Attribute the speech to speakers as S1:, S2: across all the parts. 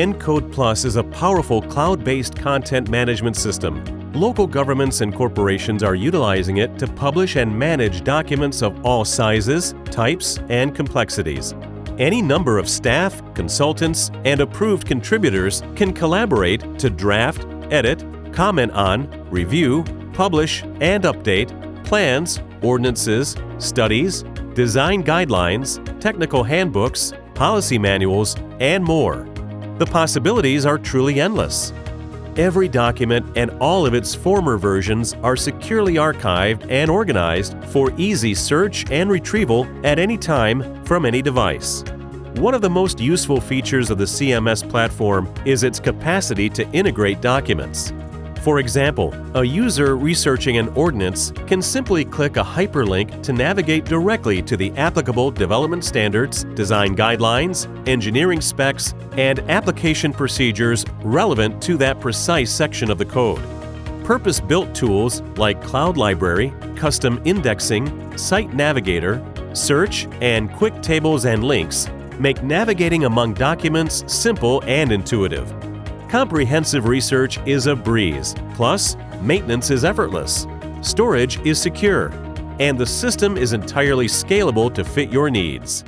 S1: Encode Plus is a powerful cloud-based content management system. Local governments and corporations are utilizing it to publish and manage documents of all sizes, types, and complexities. Any number of staff, consultants, and approved contributors can collaborate to draft, edit, comment on, review, publish, and update plans, ordinances, studies, design guidelines, technical handbooks, policy manuals, and more. The possibilities are truly endless. Every document and all of its former versions are securely archived and organized for easy search and retrieval at any time from any device. One of the most useful features of the CMS platform is its capacity to integrate documents. For example, a user researching an ordinance can simply click a hyperlink to navigate directly to the applicable development standards, design guidelines, engineering specs, and application procedures relevant to that precise section of the code. Purpose-built tools like Cloud Library, Custom Indexing, Site Navigator, Search, and Quick Tables and Links make navigating among documents simple and intuitive. Comprehensive research is a breeze, plus maintenance is effortless, storage is secure, and the system is entirely scalable to fit your needs.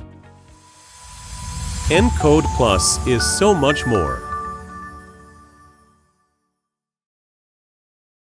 S1: Encode Plus is so much more.